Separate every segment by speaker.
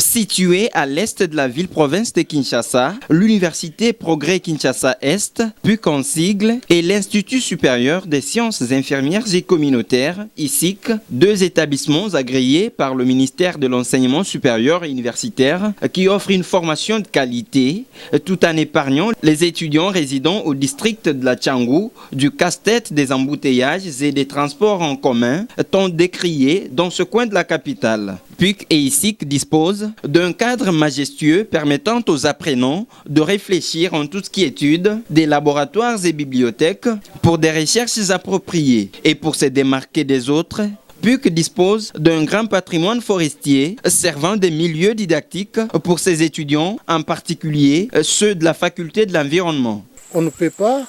Speaker 1: Située à l'est de la ville-province de Kinshasa, l'Université Progrès Kinshasa-Est, PUC en sigle, et l'Institut supérieur des sciences infirmières et communautaires, ISIC, deux établissements agréés par le ministère de l'Enseignement supérieur et universitaire qui offrent une formation de qualité tout en épargnant les étudiants résidant au district de la Tchangou du casse-tête des embouteillages et des transports en commun tant décriés dans ce coin de la capitale. PUC et ISIC disposent d'un cadre majestueux permettant aux apprenants de réfléchir en tout ce qui est étude, des laboratoires et bibliothèques pour des recherches appropriées. Et pour se démarquer des autres, PUC dispose d'un grand patrimoine forestier servant de milieu didactique pour ses étudiants, en particulier ceux de la faculté de l'environnement.
Speaker 2: On ne peut pas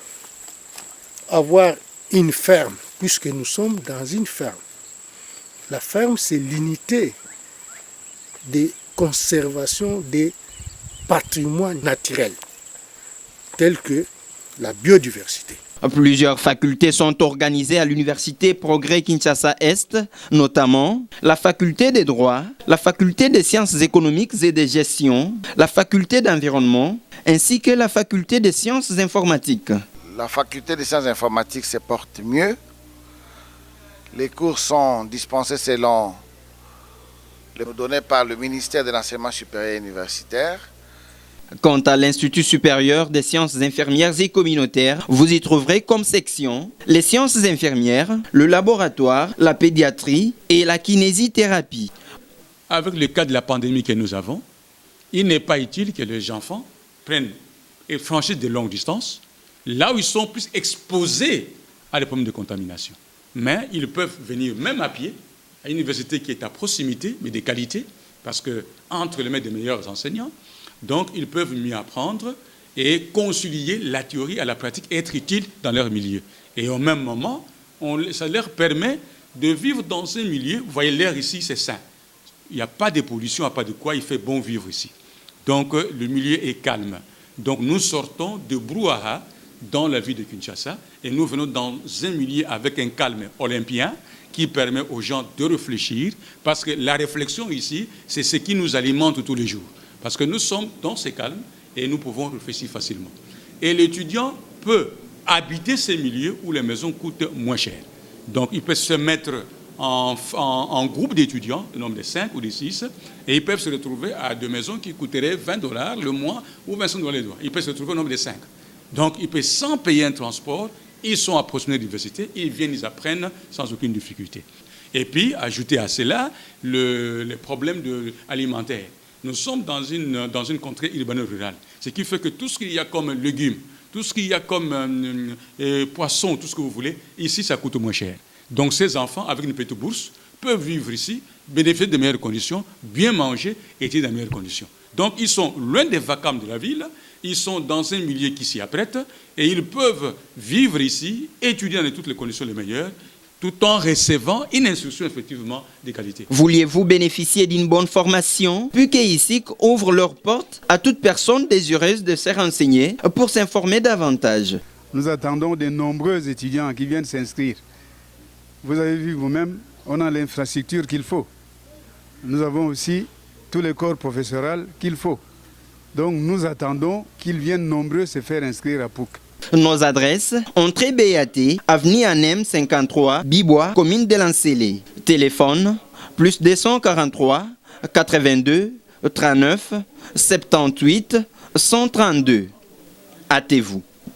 Speaker 2: avoir une ferme puisque nous sommes dans une ferme. La ferme, c'est l'unité de conservation des patrimoines naturels tels que la biodiversité.
Speaker 1: Plusieurs facultés sont organisées à l'Université Progrès Kinshasa-Est, notamment la faculté des droits, la faculté des sciences économiques et de gestion, la faculté d'environnement, ainsi que la faculté des sciences informatiques.
Speaker 3: La faculté des sciences informatiques se porte mieux. Les cours sont dispensés selon les données par le ministère de l'Enseignement supérieur et universitaire.
Speaker 1: Quant à l'Institut supérieur des sciences infirmières et communautaires, vous y trouverez comme section les sciences infirmières, le laboratoire, la pédiatrie et la kinésithérapie.
Speaker 4: Avec le cas de la pandémie que nous avons, il n'est pas utile que les enfants prennent et franchissent de longues distances, là où ils sont plus exposés à des problèmes de contamination. Mais ils peuvent venir même à pied à une université qui est à proximité, mais de qualité, parce qu'entre les mains des meilleurs enseignants, donc ils peuvent mieux apprendre et concilier la théorie à la pratique et être utiles dans leur milieu. Et au même moment, ça leur permet de vivre dans un milieu, vous voyez l'air ici, c'est sain. Il n'y a pas de pollution, il n'y a pas de quoi, il fait bon vivre ici. Donc le milieu est calme. Donc nous sortons de brouhaha dans la ville de Kinshasa et nous venons dans un milieu avec un calme olympien qui permet aux gens de réfléchir parce que la réflexion ici, c'est ce qui nous alimente tous les jours. Parce que nous sommes dans ce calme et nous pouvons réfléchir facilement. Et l'étudiant peut habiter ces milieux où les maisons coûtent moins cher. Donc il peut se mettre en groupe d'étudiants, le nombre de 5 ou de 6, et ils peuvent se retrouver à des maisons qui coûteraient $20 le mois ou $25 le mois. Ils peuvent se retrouver au nombre de 5. Donc ils peuvent sans payer un transport, ils sont à proximité de l'université, ils viennent, ils apprennent sans aucune difficulté. Et puis, ajouter à cela les problèmes alimentaires. Nous sommes dans une contrée urbano-rurale, ce qui fait que tout ce qu'il y a comme légumes, tout ce qu'il y a comme poissons, tout ce que vous voulez, ici, ça coûte moins cher. Donc ces enfants, avec une petite bourse, peuvent vivre ici, bénéficier de meilleures conditions, bien manger et être dans de meilleures conditions. Donc ils sont loin des vacarmes de la ville, ils sont dans un milieu qui s'y apprête et ils peuvent vivre ici, étudier dans toutes les conditions les meilleures, tout en recevant une instruction effectivement de qualité.
Speaker 1: Vouliez-vous bénéficier d'une bonne formation? PUC et ISIC ouvrent leurs portes à toute personne désireuse de se renseigner pour s'informer davantage.
Speaker 5: Nous attendons de nombreux étudiants qui viennent s'inscrire. Vous avez vu vous-même, on a l'infrastructure qu'il faut. Nous avons aussi tous les corps professoraux qu'il faut. Donc nous attendons qu'ils viennent nombreux se faire inscrire à PUC.
Speaker 1: Nos adresses, entrée BAT, avenue Anem 53, Bibois, commune de Lancélé. Téléphone, +243 82 39 78 132. Hâtez-vous.